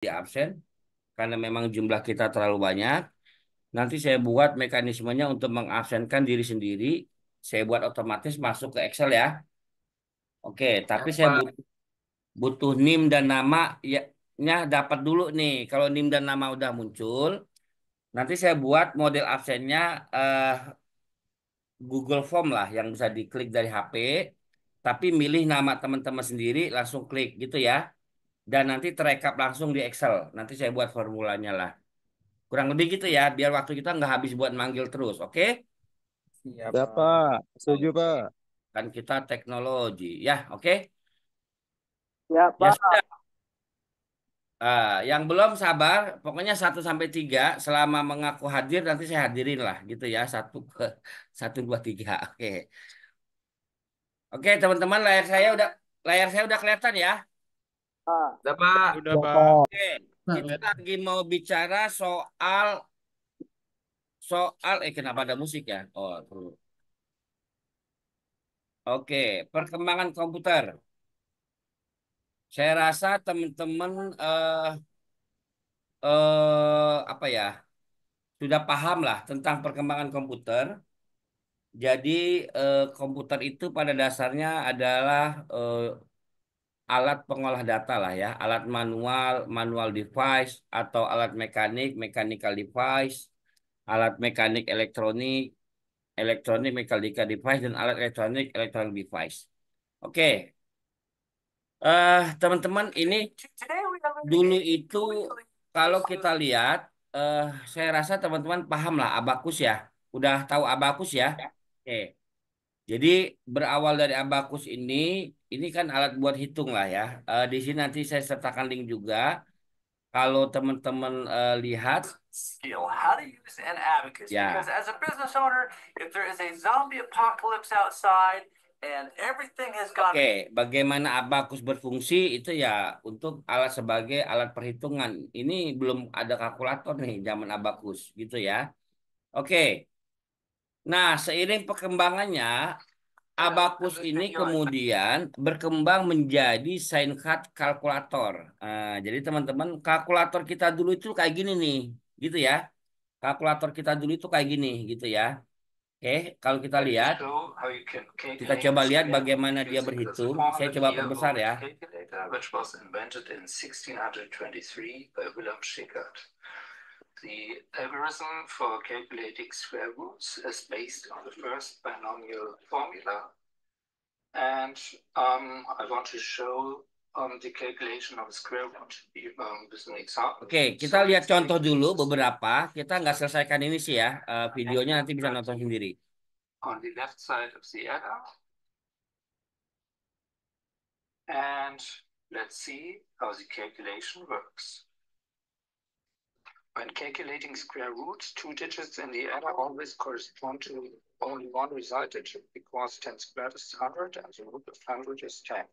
di absen karena memang jumlah kita terlalu banyak. Nanti saya buat mekanismenya untuk mengabsenkan diri sendiri. Saya buat otomatis masuk ke Excel ya. Oke, tapi Ya, saya Pak. butuh NIM dan nama ya nya dapat dulu nih. Kalau NIM dan nama udah muncul, nanti saya buat model absennya eh, Google Form lah yang bisa diklik dari HP, tapi milih nama teman-teman sendiri, langsung klik gitu ya. Dan nanti terekap langsung di Excel. Nanti saya buat formulanya lah. Kurang lebih gitu ya, biar waktu kita nggak habis buat manggil terus, oke? Siap, Ya Pak. Pak, setuju Oke. Pak. Kan kita teknologi, ya, oke? Ya, Ya Pak. sudah. Yang belum sabar, pokoknya 1 sampai 3 selama mengaku hadir nanti saya hadirin lah gitu ya 1 2 3, oke. Oke teman-teman layar saya udah kelihatan ya. Ah, Udah, Pak. Udah ya, Pak. Pak. Oke, kita lagi mau bicara soal soal kenapa ada musik ya? Oh, tuh. Oke, perkembangan komputer. Saya rasa teman-teman apa ya sudah paham lah tentang perkembangan komputer. Jadi komputer itu pada dasarnya adalah alat pengolah data lah ya, alat manual, manual device atau alat mekanik, mechanical device, alat mekanik elektronik, elektronik mechanical device dan alat elektronik electronic device. Oke, teman-teman ini dulu itu kalau kita lihat, eh saya rasa teman-teman paham lah abakus ya, udah tahu abakus ya. Oke. Jadi berawal dari abakus ini kan alat buat hitung lah ya. Di sini nanti saya sertakan link juga. Kalau teman-teman lihat, Skill how to use an abacus because ya, as a business owner, if there is a zombie apocalypse outside and everything has gone. oke, bagaimana abakus berfungsi itu ya untuk alat sebagai alat perhitungan. Ini belum ada kalkulator nih zaman abakus gitu ya. Oke. Nah, seiring perkembangannya Abakus ini kemudian berkembang menjadi Signcard kalkulator. Jadi teman-teman, kalkulator kita dulu itu kayak gini nih, gitu ya. Kalkulator kita dulu itu kayak gini, gitu ya. Oke, kalau kita lihat, kita coba lihat bagaimana dia berhitung. Saya coba perbesar ya. Which was invented in 1623 by Wilhelm Schickard. The algorithm for calculating square roots is based on the first binomial formula. And I want to show the calculation of a square root with an example. Oke, kita lihat contoh dulu beberapa. Kita nggak selesaikan ini sih ya. Videonya nanti bisa nonton sendiri. On the left side of the adder. And let's see how the calculation works. When calculating square roots, 2 digits in the adder always correspond to only one result digit because 10 squared is 100 and the root of 100 is 10.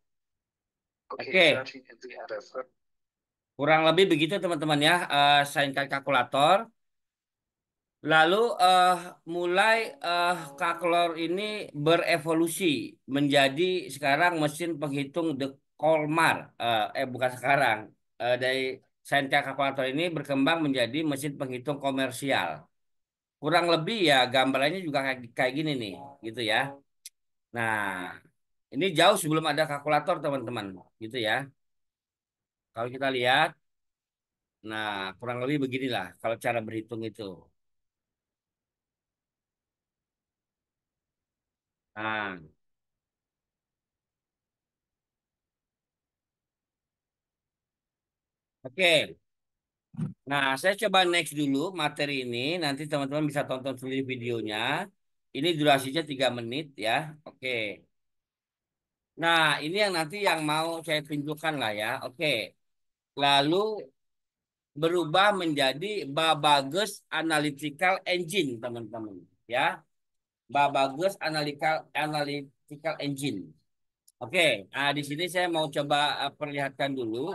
Okay, Oke. 13 in the adder. Kurang lebih begitu teman-teman ya. Signcard kalkulator. Lalu mulai kalkulator ini berevolusi menjadi sekarang mesin penghitung The Colmar. Bukan sekarang. Dari Signcard kalkulator ini berkembang menjadi mesin penghitung komersial. Kurang lebih ya gambarannya juga kayak gini nih, gitu ya. Nah, ini jauh sebelum ada kalkulator teman-teman, gitu ya. Kalau kita lihat, nah kurang lebih beginilah kalau cara berhitung itu. Nah, oke. Nah, saya coba next dulu materi ini. Nanti teman-teman bisa tonton sendiri videonya. Ini durasinya 3 menit ya. Oke. Nah, ini yang nanti yang mau saya tunjukkan lah ya. Oke. Lalu berubah menjadi Babagus Analytical Engine, teman-teman. Ya. Babagus Analytical Engine. Oke. Nah, di sini saya mau coba perlihatkan dulu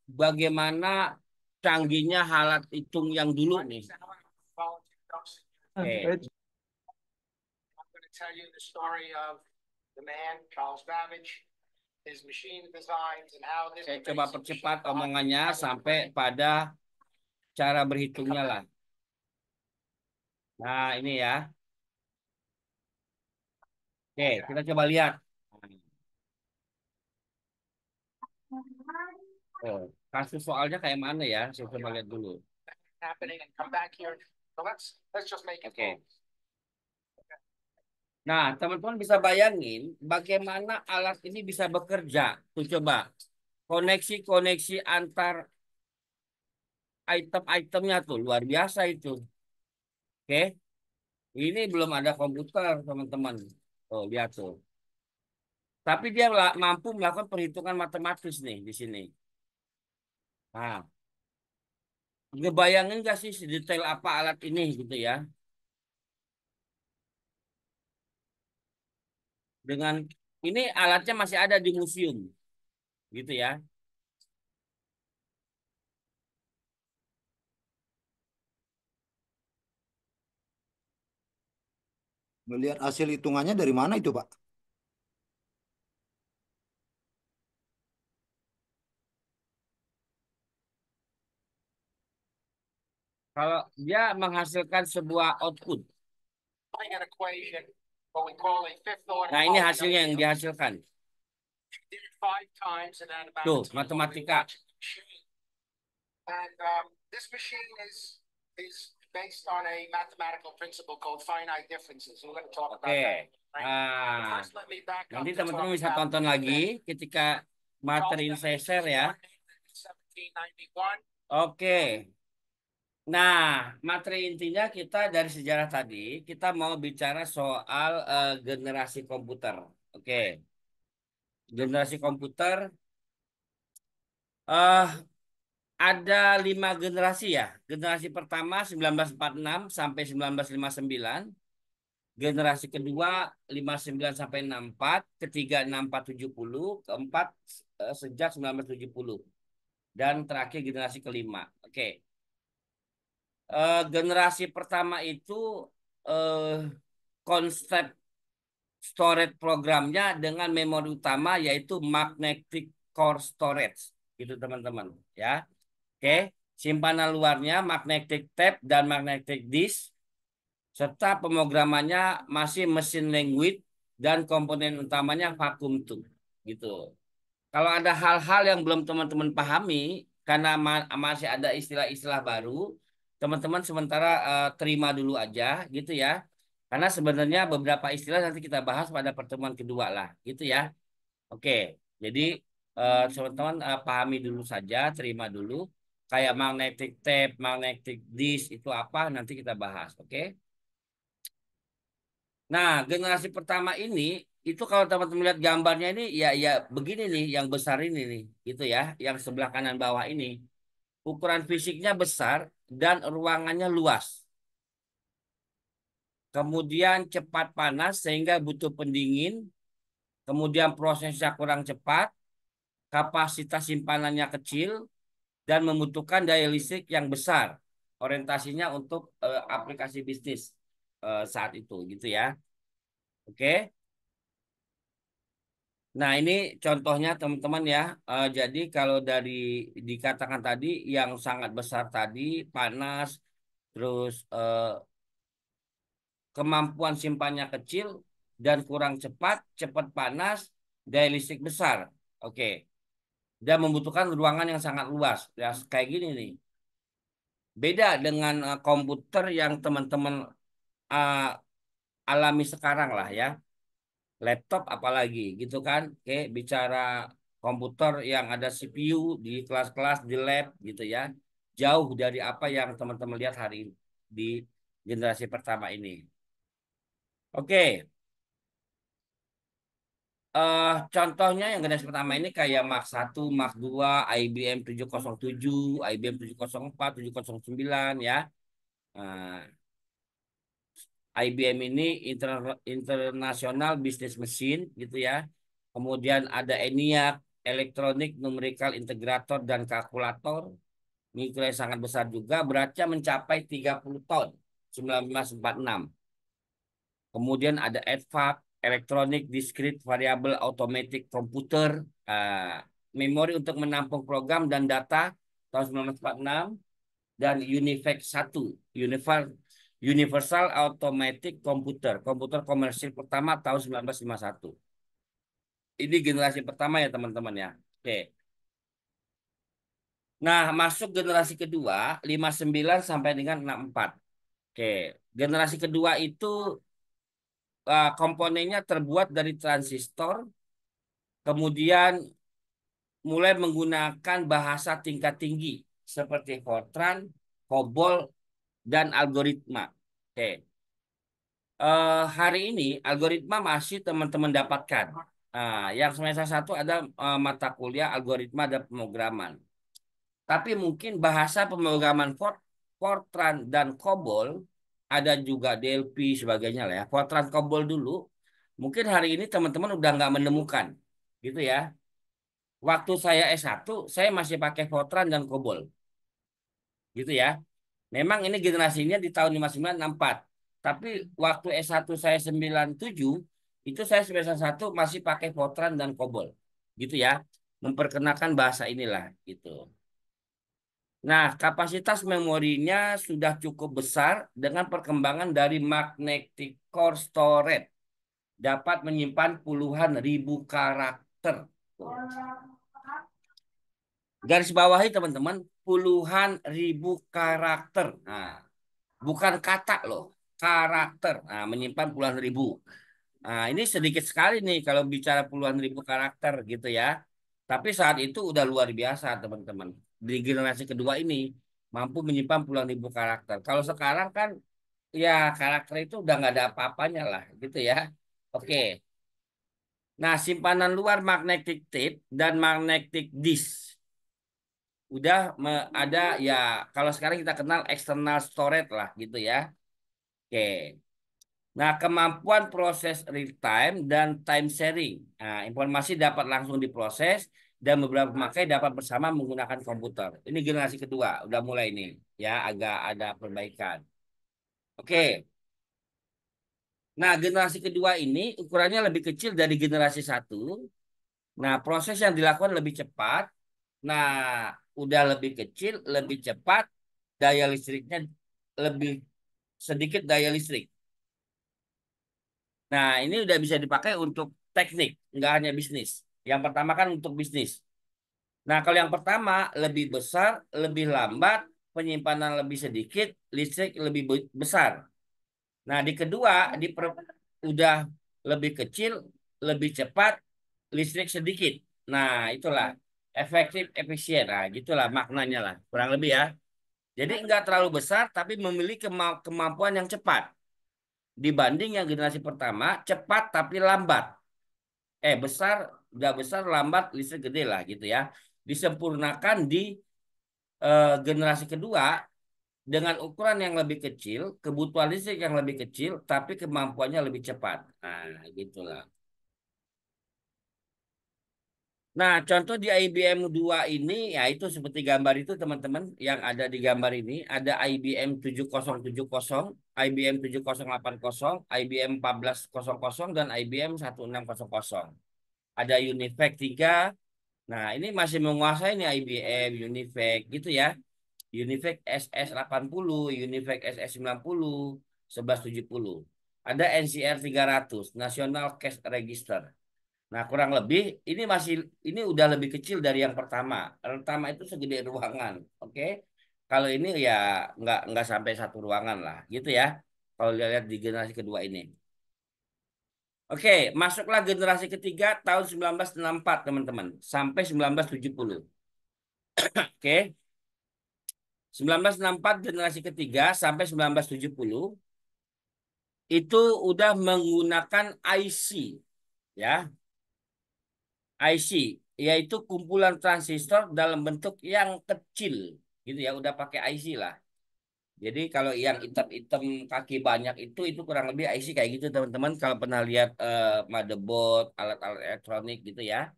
bagaimana canggihnya alat hitung yang dulu nih. Oke. I'm going to tell you the story of the man, Charles Babbage, his machine designs and how this Saya coba percepat omongannya sampai pada cara berhitungnya lah. Nah, ini ya. Oke, kita coba lihat. Oh, kasus soalnya kayak mana ya? Saya coba lihat dulu. happening and come back here. So let's just make it Oke. move. Nah, teman-teman bisa bayangin bagaimana alat ini bisa bekerja. Tuh coba. Koneksi-koneksi antar item-itemnya tuh luar biasa itu. Oke. Ini belum ada komputer, teman-teman. Oh, lihat tuh. Tapi dia mampu melakukan perhitungan matematis nih di sini. Nah, ngebayangin gak sih sedetail apa alat ini gitu ya? Dengan ini alatnya masih ada di museum, gitu ya. Melihat hasil hitungannya dari mana itu, Pak? Kalau dia menghasilkan sebuah output. An equation, what we call a fifth order Nah, ini polynomial. hasilnya yang dihasilkan. Did it 5 times in that amount Tuh, of time matematika. while we watched the machine. And this machine is based on a mathematical principle called finite differences. We're going to talk about Oke. that. Right? Nah, First, let me back up nanti to teman-teman talk bisa about tonton lagi ketika materi ini saya share ya. 1791. Oke. Nah, materi intinya kita dari sejarah tadi, kita mau bicara soal generasi komputer. Oke. Generasi komputer eh ada 5 generasi ya. Generasi pertama 1946 sampai 1959. Generasi kedua 59 sampai 64, ketiga 64 70, keempat sejak 1970. Dan terakhir generasi kelima. Oke. Generasi pertama itu eh, konsep storage programnya dengan memori utama yaitu magnetic core storage gitu teman-teman ya. Oke, simpanan luarnya magnetic tape dan magnetic disk serta pemrogramannya masih mesin language dan komponen utamanya vacuum tube gitu. Kalau ada hal-hal yang belum teman-teman pahami karena masih ada istilah-istilah baru, teman-teman sementara terima dulu aja gitu ya. Karena sebenarnya beberapa istilah nanti kita bahas pada pertemuan kedua lah, gitu ya. Oke, jadi teman-teman pahami dulu saja, terima dulu. Kayak magnetic tape, magnetic disk itu apa nanti kita bahas, oke? Nah, generasi pertama ini itu kalau teman-teman lihat gambarnya ini ya begini nih, yang besar ini nih, gitu ya, yang sebelah kanan bawah ini. Ukuran fisiknya besar dan ruangannya luas. Kemudian cepat panas sehingga butuh pendingin. Kemudian prosesnya kurang cepat, kapasitas simpanannya kecil, dan membutuhkan daya listrik yang besar. Orientasinya untuk aplikasi bisnis saat itu, gitu ya. Oke. Nah, ini contohnya teman-teman ya. Jadi kalau dari dikatakan tadi yang sangat besar tadi, panas, terus kemampuan simpannya kecil dan kurang cepat, cepat panas, daya listrik besar. Oke. Dan membutuhkan ruangan yang sangat luas. Ya, kayak gini nih. Beda dengan komputer yang teman-teman uh, alami sekarang lah ya. Laptop apalagi gitu kan. Oke, bicara komputer yang ada CPU di kelas-kelas di lab gitu ya. Jauh dari apa yang teman-teman lihat hari ini di generasi pertama ini. Oke, contohnya yang generasi pertama ini kayak Mark 1, Mark 2, IBM 707, IBM 704, 709 ya. Nah, IBM ini International Business Machine gitu ya. Kemudian ada ENIAC, Electronic Numerical Integrator dan kalkulator. Ini nilai sangat besar juga, beratnya mencapai 30 ton, 1946. Kemudian ada EDVAC, Electronic Discrete Variable Automatic Computer, Ah, memori untuk menampung program dan data tahun 1946 dan UNIVAC 1, Universal Automatic Computer, komputer komersil pertama tahun 1951. Ini generasi pertama ya teman-teman ya. Oke. Nah, masuk generasi kedua 59 sampai dengan 64. Oke. Generasi kedua itu komponennya terbuat dari transistor, kemudian mulai menggunakan bahasa tingkat tinggi seperti Fortran, COBOL, dan algoritma. Oke. Hari ini algoritma masih teman-teman dapatkan. Yang semester 1 ada mata kuliah algoritma dan pemrograman. Tapi mungkin bahasa pemrograman Fortran dan COBOL, ada juga DLP sebagainya lah ya. Fortran COBOL dulu, mungkin hari ini teman-teman udah nggak menemukan, gitu ya. Waktu saya S1, saya masih pakai Fortran dan COBOL, gitu ya. Memang ini generasinya di tahun 59 64. Tapi waktu S1 saya 97, itu saya semester 1 masih pakai Fortran dan COBOL, gitu ya. Memperkenalkan bahasa inilah, gitu. Nah, kapasitas memorinya sudah cukup besar dengan perkembangan dari magnetic core storage. Dapat menyimpan puluhan ribu karakter. Garis bawahi teman-teman, puluhan ribu karakter. Nah, bukan kata loh, karakter. Nah, menyimpan puluhan ribu. Nah, ini sedikit sekali nih kalau bicara puluhan ribu karakter gitu ya. Tapi saat itu udah luar biasa teman-teman. Di generasi kedua ini mampu menyimpan puluhan ribu karakter. Kalau sekarang kan ya karakter itu udah nggak ada apa-apanya lah gitu ya. Oke. Nah, simpanan luar magnetic tape dan magnetic disk udah ada ya, kalau sekarang kita kenal external storage lah gitu ya. Oke. Nah, kemampuan proses real time dan time sharing. Nah, informasi dapat langsung diproses dan beberapa pemakai dapat bersama menggunakan komputer. Ini generasi kedua, udah mulai nih ya, agak ada perbaikan. Oke. Nah, generasi kedua ini ukurannya lebih kecil dari generasi satu. Nah, proses yang dilakukan lebih cepat. Nah, udah lebih kecil, lebih cepat, daya listriknya lebih sedikit daya listrik. Nah, ini udah bisa dipakai untuk teknik, nggak hanya bisnis. Yang pertama kan untuk bisnis. Nah, kalau yang pertama lebih besar, lebih lambat, penyimpanan lebih sedikit, listrik lebih besar. Nah, di kedua udah lebih kecil, lebih cepat, listrik sedikit. Nah, itulah efektif, efisien. Nah, gitulah maknanya lah, kurang lebih ya. Jadi nggak terlalu besar, tapi memiliki kemampuan yang cepat. Dibanding yang generasi pertama, cepat tapi lambat. Besar, nggak besar, lambat, listrik gede lah gitu ya. Disempurnakan di generasi kedua dengan ukuran yang lebih kecil, kebutuhan listrik yang lebih kecil, tapi kemampuannya lebih cepat. Nah, gitulah. Nah, contoh di IBM 2 ini, ya itu seperti gambar itu teman-teman, yang ada di gambar ini, ada IBM 7070, IBM 7080, IBM 1400, dan IBM 1600. Ada UNIVAC 3. Nah, ini masih menguasai nih IBM, UNIVAC gitu ya. UNIVAC SS80, UNIVAC SS90, 1170. Ada NCR 300, National Cash Register. Nah, kurang lebih ini udah lebih kecil dari yang pertama. Yang pertama itu segede ruangan, oke? Kalau ini ya nggak sampai satu ruangan lah, gitu ya. Kalau lihat di generasi kedua ini. Oke, masuklah generasi ketiga tahun 1964, teman-teman, sampai 1970. Oke, 1964 generasi ketiga sampai 1970 itu udah menggunakan IC, ya. IC yaitu kumpulan transistor dalam bentuk yang kecil, gitu ya. Udah pakai IC lah. Jadi kalau yang hitam-hitam kaki banyak itu kurang lebih IC kayak gitu teman-teman. Kalau pernah lihat motherboard, alat-alat elektronik gitu ya,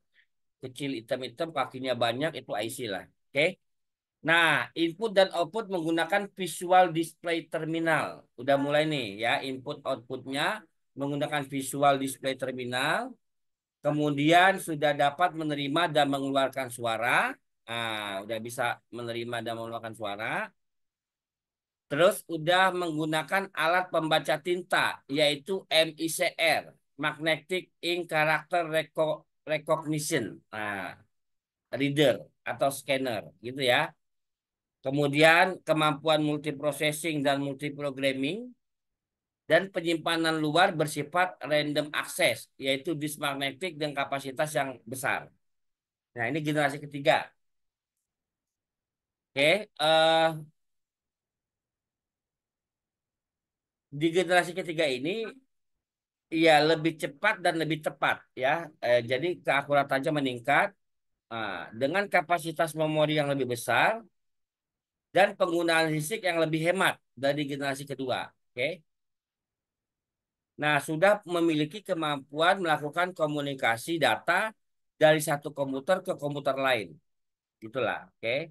kecil hitam-hitam kakinya banyak itu IC lah. Oke. Nah, input dan output menggunakan visual display terminal. Udah mulai nih ya, input outputnya menggunakan visual display terminal. kemudian sudah dapat menerima dan mengeluarkan suara. Udah bisa menerima dan mengeluarkan suara. Terus udah menggunakan alat pembaca tinta, yaitu MICR, Magnetic Ink Character Recognition, reader atau scanner, gitu ya. Kemudian kemampuan multiprocessing dan multiprogramming dan penyimpanan luar bersifat random access, yaitu disk magnetik dengan kapasitas yang besar. Nah, ini generasi ketiga. Oke, di generasi ketiga ini ya lebih cepat dan lebih tepat ya. Jadi keakuratannya meningkat dengan kapasitas memori yang lebih besar dan penggunaan listrik yang lebih hemat dari generasi kedua. Oke. Nah, sudah memiliki kemampuan melakukan komunikasi data dari satu komputer ke komputer lain. Itulah, oke.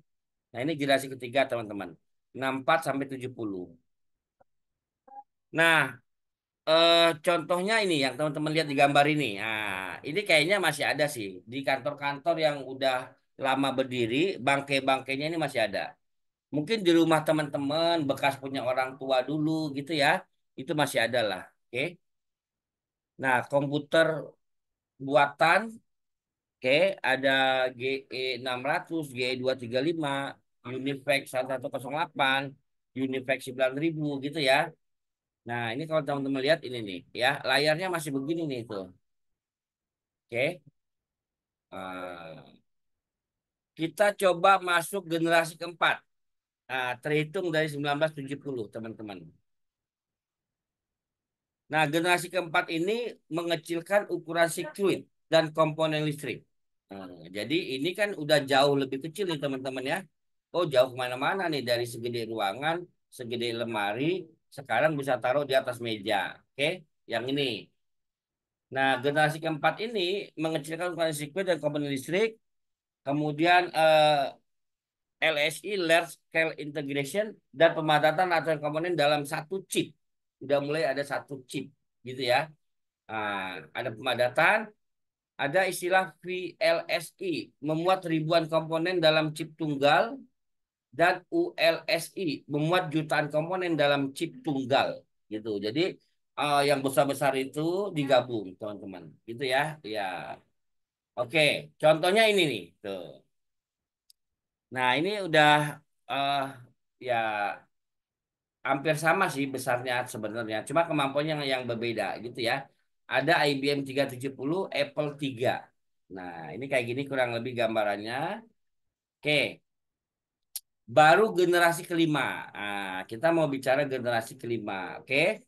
Nah, ini generasi ketiga, teman-teman. 64 sampai 70. Nah, contohnya ini yang teman-teman lihat di gambar ini. Nah, ini kayaknya masih ada sih di kantor-kantor yang udah lama berdiri, bangke-bangkainya ini masih ada. Mungkin di rumah teman-teman bekas punya orang tua dulu gitu ya. Itu masih ada lah, oke. Nah, komputer buatan, oke, ada GE 600, GE 235, Univex 1108, Univex 9000 gitu ya. Nah, ini kalau teman-teman lihat ini nih, ya, layarnya masih begini nih tuh. Oke. Kita coba masuk generasi keempat. Terhitung dari 1970, teman-teman. Nah, generasi keempat ini mengecilkan ukuran sirkuit dan komponen listrik. Jadi ini kan udah jauh lebih kecil nih teman-teman ya. Oh, jauh kemana-mana nih, dari segede ruangan, segede lemari, sekarang bisa taruh di atas meja. Oke, yang ini. Nah, generasi keempat ini mengecilkan ukuran sirkuit dan komponen listrik. Kemudian LSI, Large Scale Integration, dan pemadatan aturan komponen dalam satu chip. Udah mulai ada satu chip gitu ya. Ada pemadatan, ada istilah VLSI, memuat ribuan komponen dalam chip tunggal, dan ULSI, memuat jutaan komponen dalam chip tunggal gitu. Jadi yang besar-besar itu digabung, teman-teman. Gitu ya. Ya. Oke, contohnya ini nih, tuh. Nah, ini udah eh ya hampir sama sih besarnya sebenarnya. Cuma kemampuannya yang berbeda gitu ya. Ada IBM 370, Apple 3. Nah, ini kayak gini kurang lebih gambarannya. Oke, baru generasi kelima. Kita mau bicara generasi kelima. Oke.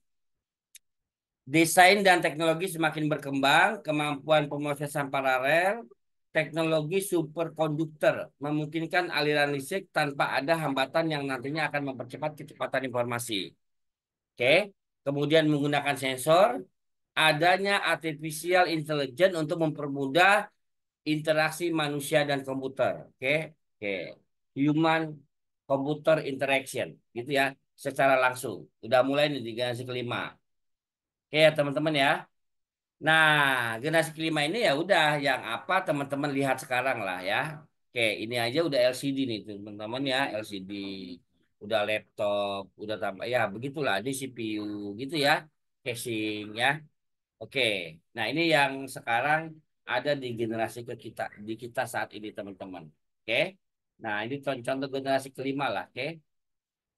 Desain dan teknologi semakin berkembang, kemampuan pemrosesan paralel, teknologi superkonduktor memungkinkan aliran listrik tanpa ada hambatan yang nantinya akan mempercepat kecepatan informasi. Oke. Kemudian menggunakan sensor, adanya artificial intelligence untuk mempermudah interaksi manusia dan komputer. Oke. Oke. Human computer interaction gitu ya, secara langsung. Udah mulai nih di generasi kelima. Oke ya teman-teman ya. Nah, generasi kelima ini ya udah yang apa teman-teman lihat sekarang lah ya. Oke, ini aja udah LCD nih teman-teman ya, LCD. Udah laptop, udah tambah ya begitulah di CPU gitu ya. Casing ya. Oke. Nah, ini yang sekarang ada di generasi di kita saat ini teman-teman. Oke. Nah, ini contoh generasi kelima lah, oke.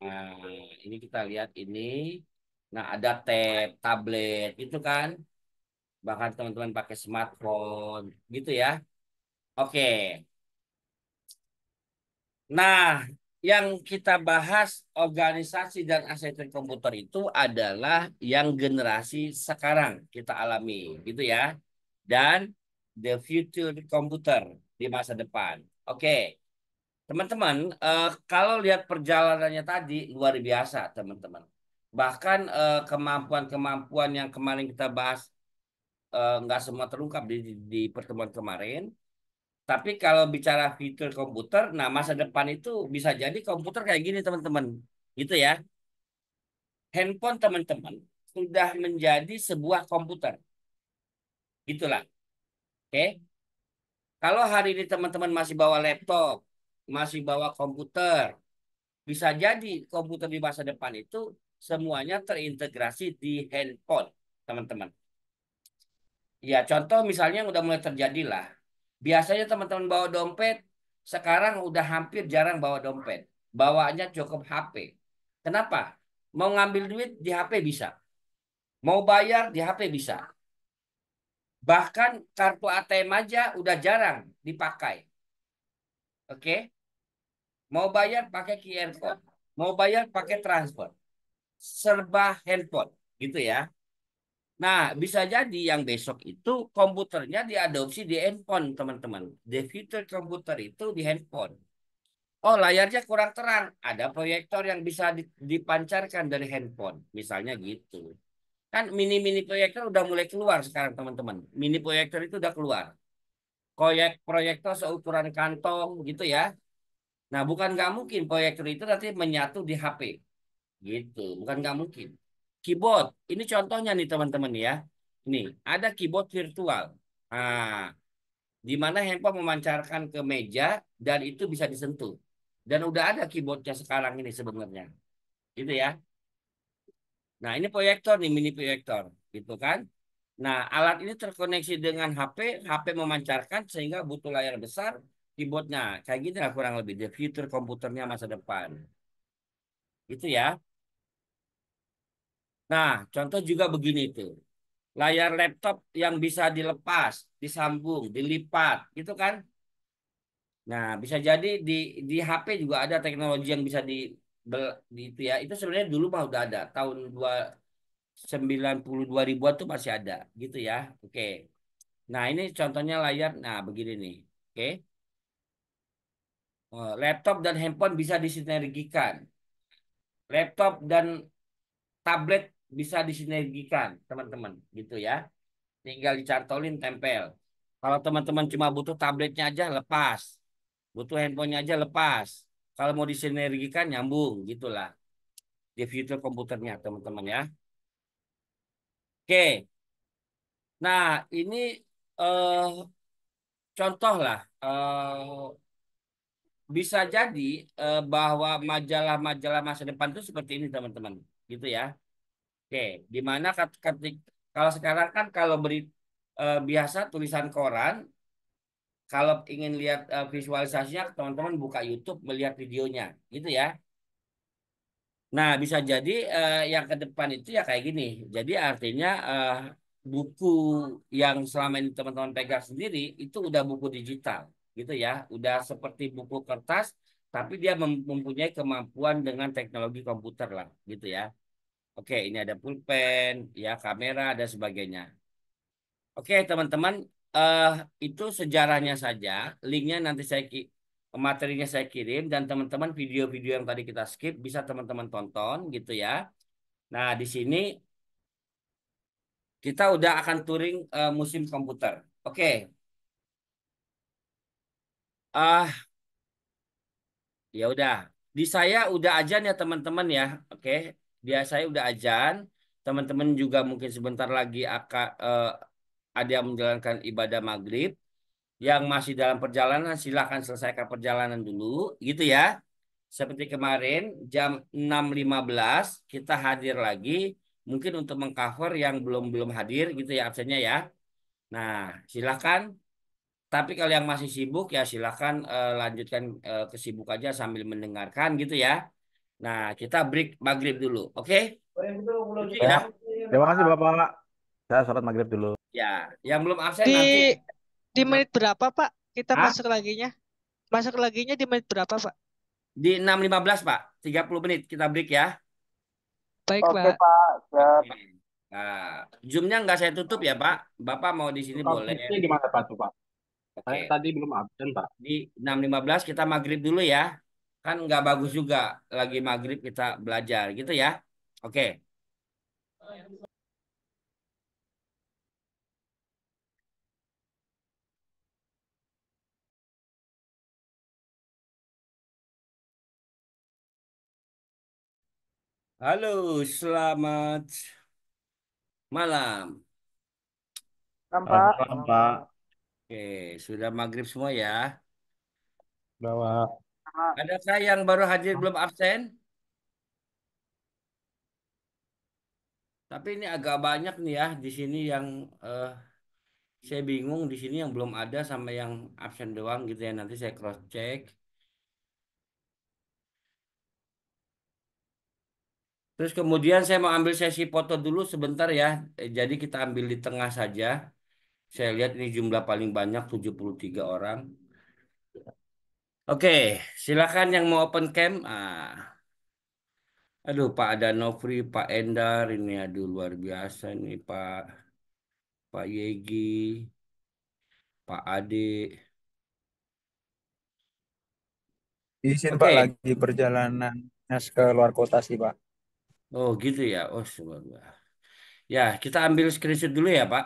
Nah, ini kita lihat ini. Nah, ada tablet itu kan. Bahkan teman-teman pakai smartphone gitu ya. Oke. Nah, yang kita bahas organisasi dan arsitektur komputer itu adalah yang generasi sekarang kita alami gitu ya. Dan the future computer di masa depan. Oke. Teman-teman, kalau lihat perjalanannya tadi luar biasa, teman-teman. Bahkan kemampuan-kemampuan yang kemarin kita bahas nggak semua terungkap di pertemuan kemarin. Tapi kalau bicara fitur komputer, nah masa depan itu bisa jadi komputer kayak gini, teman-teman. Gitu ya. Handphone teman-teman sudah menjadi sebuah komputer. Gitulah. Oke. Kalau hari ini teman-teman masih bawa laptop, masih bawa komputer, bisa jadi komputer di masa depan itu semuanya terintegrasi di handphone, teman-teman. Ya, contoh misalnya yang udah mulai terjadi lah. Biasanya teman-teman bawa dompet, sekarang udah hampir jarang bawa dompet. Bawaannya cukup HP. Kenapa? Mau ngambil duit di HP bisa. Mau bayar di HP bisa. Bahkan kartu ATM aja udah jarang dipakai. Oke? Mau bayar pakai QR code. Mau bayar pakai transfer. Serba handphone. Gitu ya. Nah, bisa jadi yang besok itu komputernya diadopsi di handphone, teman-teman. The future komputer itu di handphone. Oh, layarnya kurang terang. Ada proyektor yang bisa dipancarkan dari handphone. Misalnya gitu. Kan mini-mini proyektor udah mulai keluar sekarang, teman-teman. Mini proyektor itu udah keluar. Proyektor seukuran kantong gitu ya. Nah, bukan nggak mungkin proyektor itu nanti menyatu di HP. Gitu. Bukan nggak mungkin. Keyboard. Ini contohnya nih, teman-teman ya. Nih, ada keyboard virtual. Nah, di mana handphone memancarkan ke meja dan itu bisa disentuh. Dan udah ada keyboardnya sekarang ini sebenarnya. Gitu ya. Nah, ini proyektor nih, mini proyektor. Gitu kan. Nah, alat ini terkoneksi dengan HP. HP memancarkan sehingga butuh layar besar. Keyboardnya. Kayak gitu lah kurang lebih. The future komputernya masa depan. Itu ya. Nah, contoh juga begini tuh. Layar laptop yang bisa dilepas, disambung, dilipat. Gitu kan. Nah, bisa jadi di HP juga ada teknologi yang bisa di itu ya. Itu sebenarnya dulu mah udah ada. Tahun 92 ribuan tuh masih ada gitu ya. Oke. Nah, ini contohnya layar. Nah, begini nih. Oke. Laptop dan handphone bisa disinergikan. Laptop dan tablet bisa disinergikan, teman-teman. Gitu ya. Tinggal dicantolin, tempel. Kalau teman-teman cuma butuh tabletnya aja lepas. Butuh handphonenya aja lepas. Kalau mau disinergikan nyambung gitulah. Di fitur komputernya teman-teman ya. Oke. Nah, ini eh, contoh lah. Bisa jadi bahwa majalah-majalah masa depan itu seperti ini teman-teman. Gitu ya. Oke. Di mana kalau sekarang kan kalau biasa tulisan koran, kalau ingin lihat visualisasinya teman-teman buka YouTube melihat videonya. Gitu ya. Nah, bisa jadi yang ke depan itu ya kayak gini. Jadi artinya buku yang selama ini teman-teman pegang sendiri itu udah buku digital, gitu ya. Udah seperti buku kertas, tapi dia mempunyai kemampuan dengan teknologi komputer lah, gitu ya. Oke, ini ada pulpen, ya kamera dan sebagainya. Oke, teman-teman, eh itu sejarahnya saja. Linknya nanti materinya saya kirim dan teman-teman video-video yang tadi kita skip bisa teman-teman tonton gitu ya. Nah, di sini kita udah akan touring musim komputer. Oke. Ah, ya udah. Di saya udah ajan ya teman-teman ya. Oke. Dia saya udah ajan. Teman-teman juga mungkin sebentar lagi akan ada yang menjalankan ibadah maghrib. Yang masih dalam perjalanan silakan selesaikan perjalanan dulu gitu ya. Seperti kemarin jam 6.15 kita hadir lagi mungkin untuk mengcover yang belum belum hadir gitu ya absennya ya. Nah, silakan. Tapi kalau yang masih sibuk ya silakan lanjutkan kesibukannya sambil mendengarkan gitu ya. Nah, kita break maghrib dulu. Oke? Oke Ya, ya. terima kasih Bapak. Saya sholat maghrib dulu. Ya, yang belum absen Di nanti di menit berapa, Pak? Kita ah, masuk laginya. Masuk laginya di menit berapa, Pak? di 6.15 Pak. 30 menit kita break ya. Baik, Oke, Pak. Pak. Siap. Oke. Nah, Zoom-nya nggak saya tutup ya, Pak. Bapak mau di sini boleh. Konfliknya gimana Pak tuh Pak? Saya Oke. tadi belum absen Pak. Di 6.15 kita maghrib dulu ya. Kan nggak bagus juga lagi maghrib kita belajar gitu ya. Oke. Halo, selamat malam. Kan, Selamat Pak. malam Pak. Oke, sudah maghrib semua ya. Bawa. Ah, Adakah yang baru hadir belum absen? Tapi ini agak banyak nih ya di sini yang saya bingung di sini yang belum ada sama yang absen doang gitu ya. Nanti saya cross check. Terus kemudian saya mau ambil sesi foto dulu sebentar ya. Jadi kita ambil di tengah saja. Saya lihat ini jumlah paling banyak 73 orang. Oke, silakan yang mau open cam. Aduh, Pak ada Nofri, Pak Endar, ini aduh luar biasa nih Pak Yegi, Pak Ade. Izin Pak Oke, lagi perjalanan dinas ke luar kota sih Pak. oh gitu ya. Oh, semoga. Ya, kita ambil screenshot dulu ya, Pak.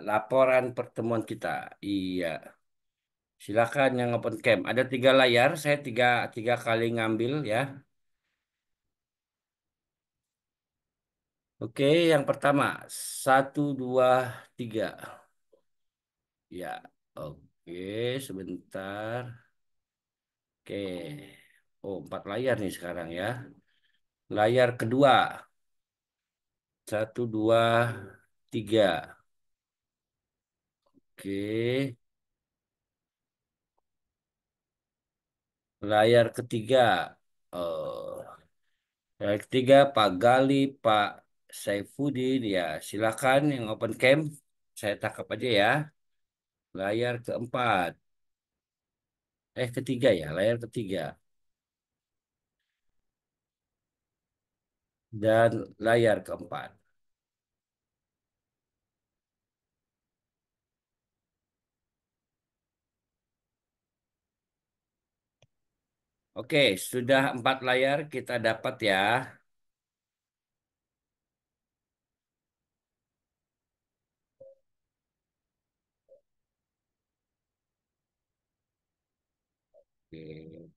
Laporan pertemuan kita. Iya, silakan yang open cam. Ada 3 layar, saya tiga kali ngambil ya. Oke, yang pertama 1, 2, 3. Ya, oke, sebentar. Oke, oh 4 layar nih sekarang ya. Layar kedua 1, 2, 3. Oke, layar ketiga. Oh, layar ketiga Pak Gali, Pak Saifuddin ya. Silakan yang open cam. Saya tangkap aja ya. Layar keempat. Ketiga ya, layar ketiga. Dan layar keempat. Oke, sudah 4 layar kita dapat ya. Oke.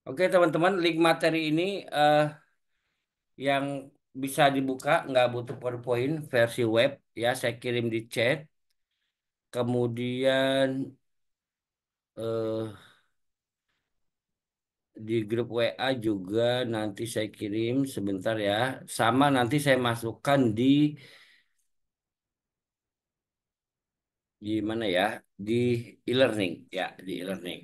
Oke, teman-teman, link materi ini yang bisa dibuka, nggak butuh PowerPoint, versi web ya. Saya kirim di chat. Kemudian eh, di grup WA juga nanti saya kirim sebentar ya. Sama nanti saya masukkan di mana ya? Di e-learning ya, di e-learning.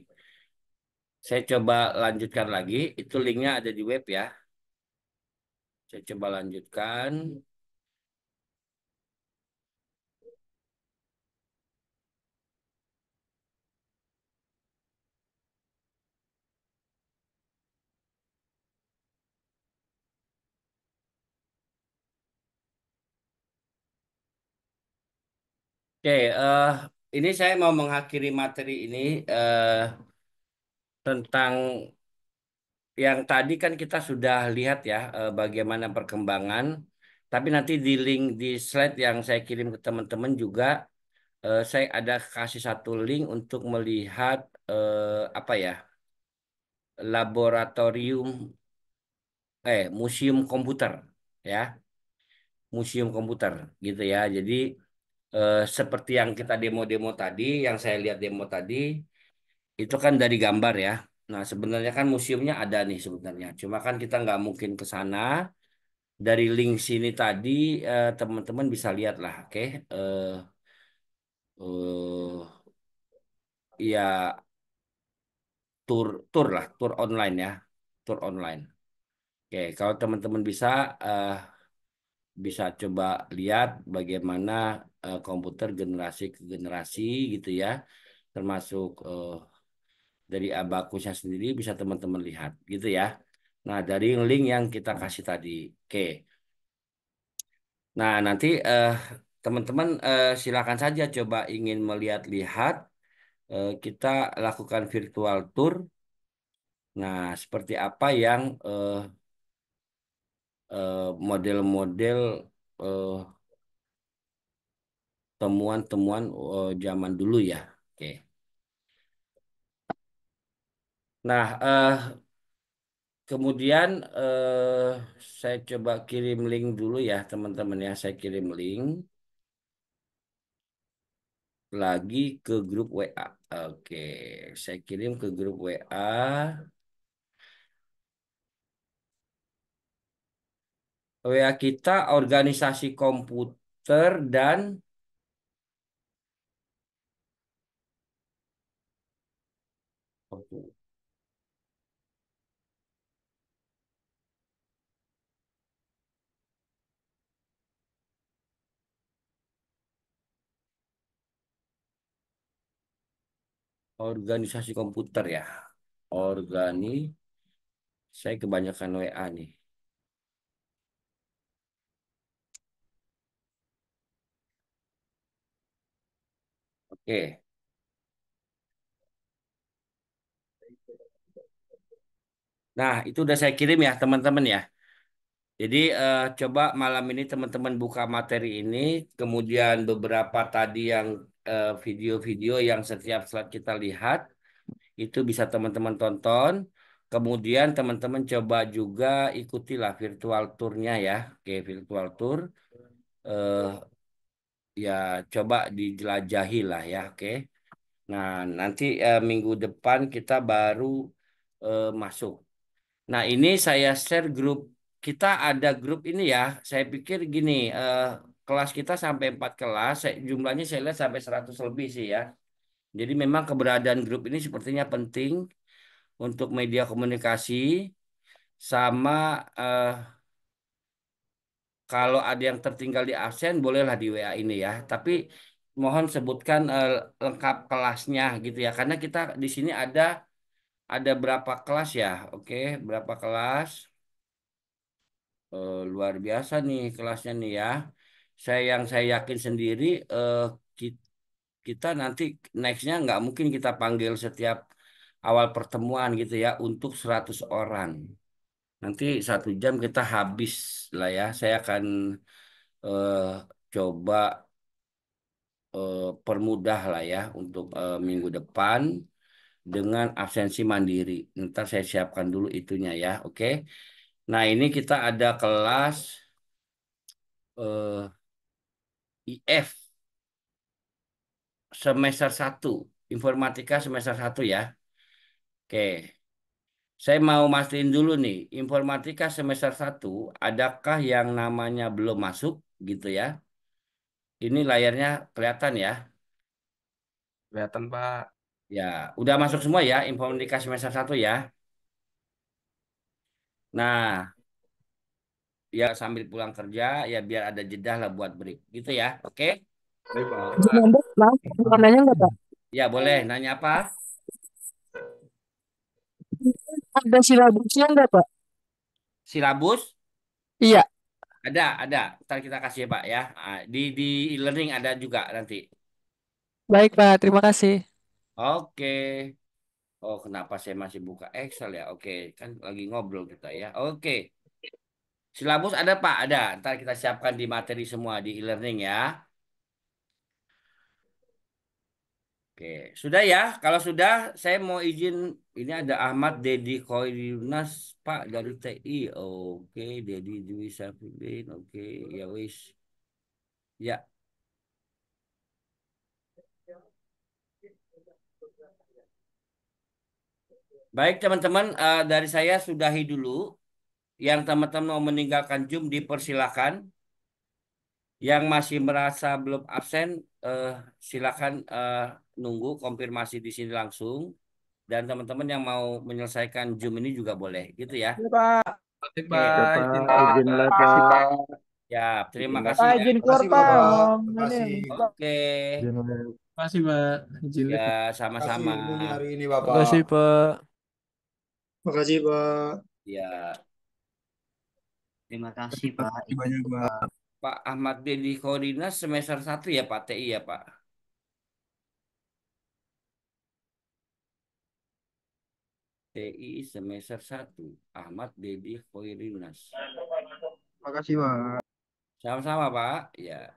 Saya coba lanjutkan lagi. Itu linknya ada di web ya. Saya coba lanjutkan. Oke, ini saya mau mengakhiri materi ini tentang yang tadi kan kita sudah lihat ya bagaimana perkembangan. Tapi nanti di link di slide yang saya kirim ke teman-teman juga saya ada kasih satu link untuk melihat apa ya laboratorium museum komputer ya, museum komputer gitu ya. Jadi seperti yang kita demo-demo tadi, yang saya lihat demo tadi, itu kan dari gambar ya. Nah, sebenarnya kan museumnya ada nih sebenarnya. Cuma kan kita nggak mungkin ke sana. Dari link sini tadi, teman-teman bisa lihat lah, oke? Eh, ya tour tour lah, tour online ya, tour online. Oke, kalau teman-teman bisa coba lihat bagaimana komputer generasi ke generasi gitu ya, termasuk Dari abakusnya sendiri bisa teman-teman lihat gitu ya. Nah, dari link yang kita kasih tadi. Oke. Nah, nanti teman-teman silakan saja coba ingin melihat-lihat kita lakukan virtual tour. Nah, seperti apa yang model-model eh, temuan-temuan zaman dulu ya. Oke. Nah, kemudian saya coba kirim link dulu ya teman-teman ya. Saya kirim link lagi ke grup WA. Oke, saya kirim ke grup WA. WA kita organisasi komputer dan organisasi komputer ya. Organi, saya kebanyakan WA nih. Oke. Nah, itu udah saya kirim ya teman-teman ya. Jadi coba malam ini teman-teman buka materi ini, kemudian beberapa tadi yang video-video yang setiap slide kita lihat itu bisa teman-teman tonton. Kemudian teman-teman coba juga ikutilah virtual tournya ya. Oke, virtual tour eh, ya coba dijelajahi lah ya. Oke. Nah, nanti minggu depan kita baru masuk. Nah, ini saya share grup. Kita ada grup ini ya. Saya pikir gini, kelas kita sampai 4 kelas. Jumlahnya saya lihat sampai 100 lebih sih ya. Jadi memang keberadaan grup ini sepertinya penting untuk media komunikasi. Sama kalau ada yang tertinggal di absen, bolehlah di WA ini ya. Tapi mohon sebutkan lengkap kelasnya gitu ya. Karena kita di sini ada berapa kelas ya? Oke, berapa kelas? Luar biasa nih kelasnya nih ya. Saya yakin sendiri ki- kita nanti nextnya nggak mungkin kita panggil setiap awal pertemuan gitu ya untuk 100 orang. Nanti 1 jam kita habis lah ya. Saya akan eh, coba permudah lah ya untuk minggu depan dengan absensi mandiri. Ntar saya siapkan dulu itunya ya, oke? Nah ini kita ada kelas eh, IF semester 1, informatika semester 1 ya. Oke, saya mau mastiin dulu nih, informatika semester 1, adakah yang namanya belum masuk gitu ya? Ini layarnya kelihatan ya. Kelihatan, Pak. Ya, udah masuk semua ya, informatika semester 1 ya. Nah, ya sambil pulang kerja ya biar ada jeda lah buat break gitu ya. Oke? Baik, Izin Pak. Anda, maaf, warnanya nggak, Pak? Ya boleh nanya apa? Ada silabusnya nggak, Pak? Silabus? Iya, Ada. Ntar kita kasih ya Pak ya. Di e-learning ada juga nanti. Baik, Pak. Terima kasih. Oke. Oh, kenapa saya masih buka Excel ya? Oke, kan lagi ngobrol kita ya. Oke. Silabus ada Pak? Ada. Ntar kita siapkan di materi semua di e-learning ya. Oke, sudah ya. Kalau sudah, saya mau izin. Ini ada Ahmad Dedi Koirinas, Pak dari TI. Oke, Dedi Dwi Safidin. Oke, ya wis. Ya, baik teman-teman. Dari saya sudahi dulu. Yang teman-teman mau meninggalkan Zoom dipersilakan. Yang masih merasa belum absen, eh, silakan nunggu konfirmasi di sini langsung. Dan teman-teman yang mau menyelesaikan Zoom ini juga boleh, gitu ya. Iya, Pak. Baik, Oke, Ya Pak. Pak, Izin, Pak. izin lah Makasih, Pak. Pak. ya, terima Izin, kasih Pak ya. izin keluar, Makasih Pak. Bapak. Mau ini. Makasih. Oke. Izin lah. Makasih, Pak. Ya, Izin. Kasih sama-sama. ilmunya hari ini Bapak. Makasih, Pak. Makasih, Pak. Ya, Terima kasih Pak. Makasih banyak, Pak. Pak Ahmad Deddy Khorinas semester 1 ya Pak TI ya Pak. TI semester 1 Ahmad Deddy Khorinas. Makasih, Pak. Sama-sama Pak. Ya.